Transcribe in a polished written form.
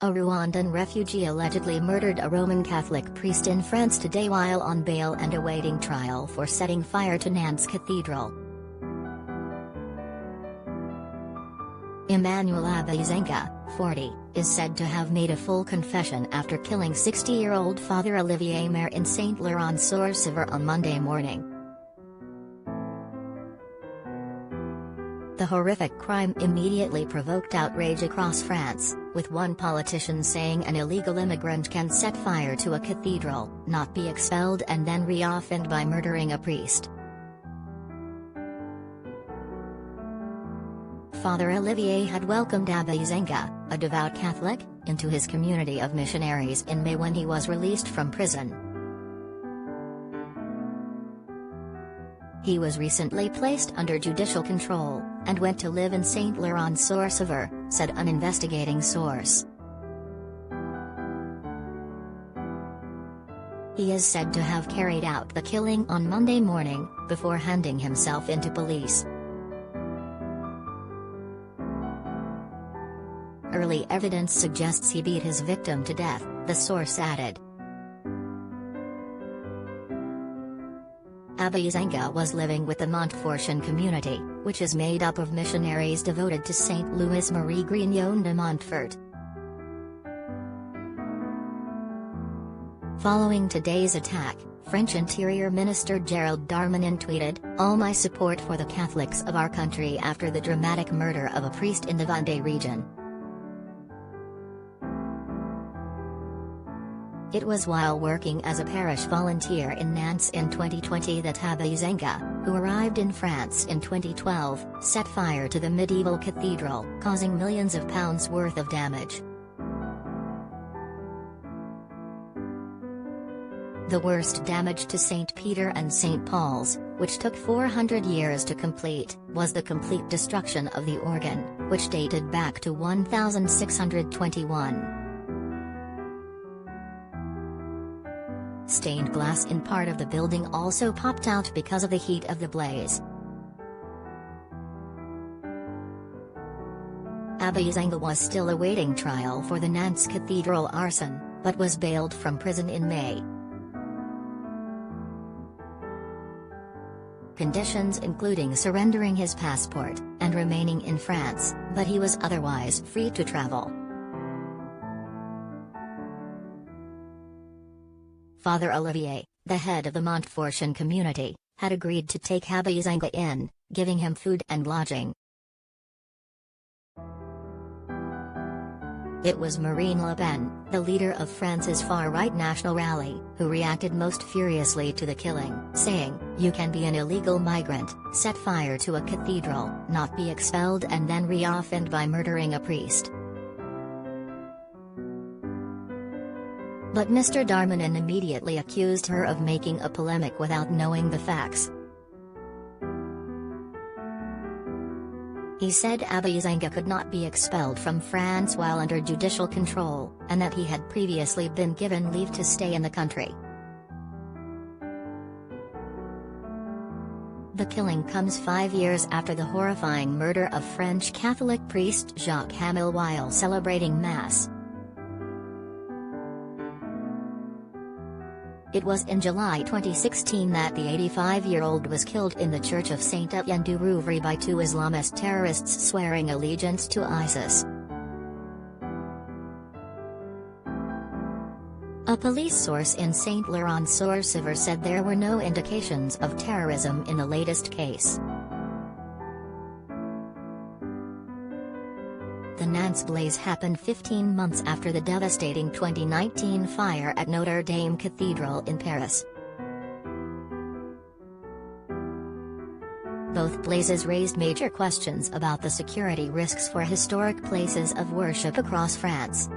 A Rwandan refugee allegedly murdered a Roman Catholic priest in France today while on bail and awaiting trial for setting fire to Nantes Cathedral. Emmanuel Abayisenga, 40, is said to have made a full confession after killing 60-year-old Father Olivier Maire in Saint-Laurent-sur-Sèvre on Monday morning. The horrific crime immediately provoked outrage across France, with one politician saying an illegal immigrant can set fire to a cathedral, not be expelled and then reoffend by murdering a priest. Father Olivier had welcomed Abayisenga, a devout Catholic, into his community of missionaries in May when he was released from prison. He was recently placed under judicial control, and went to live in Saint-Laurent-sur-Sèvre, said an investigating source. He is said to have carried out the killing on Monday morning, before handing himself into police. Early evidence suggests he beat his victim to death, the source added. Abayisenga was living with the Montfortian community, which is made up of missionaries devoted to Saint Louis Marie Grignon de Montfort. Following today's attack, French Interior Minister Gérald Darmanin tweeted, "All my support for the Catholics of our country after the dramatic murder of a priest in the Vendée region." It was while working as a parish volunteer in Nantes in 2020 that Abayisenga, who arrived in France in 2012, set fire to the medieval cathedral, causing millions of pounds worth of damage. The worst damage to St. Peter and St. Paul's, which took 400 years to complete, was the complete destruction of the organ, which dated back to 1621. Stained glass in part of the building also popped out because of the heat of the blaze. Abayisenga was still awaiting trial for the Nantes Cathedral arson, but was bailed from prison in May. Conditions including surrendering his passport, and remaining in France, but he was otherwise free to travel. Father Olivier, the head of the Montfortian community, had agreed to take Abayisenga in, giving him food and lodging. It was Marine Le Pen, the leader of France's far-right National Rally, who reacted most furiously to the killing, saying, "You can be an illegal migrant, set fire to a cathedral, not be expelled and then reoffend by murdering a priest." But Mr. Darmanin immediately accused her of making a polemic without knowing the facts. He said Abayisenga could not be expelled from France while under judicial control, and that he had previously been given leave to stay in the country. The killing comes 5 years after the horrifying murder of French Catholic priest Jacques Hamel while celebrating Mass. It was in July 2016 that the 85-year-old was killed in the church of Saint-Étienne du Rouvray by 2 Islamist terrorists swearing allegiance to ISIS. A police source in Saint-Laurent-sur-Sèvre said there were no indications of terrorism in the latest case. The Nantes blaze happened 15 months after the devastating 2019 fire at Notre Dame Cathedral in Paris. Both blazes raised major questions about the security risks for historic places of worship across France.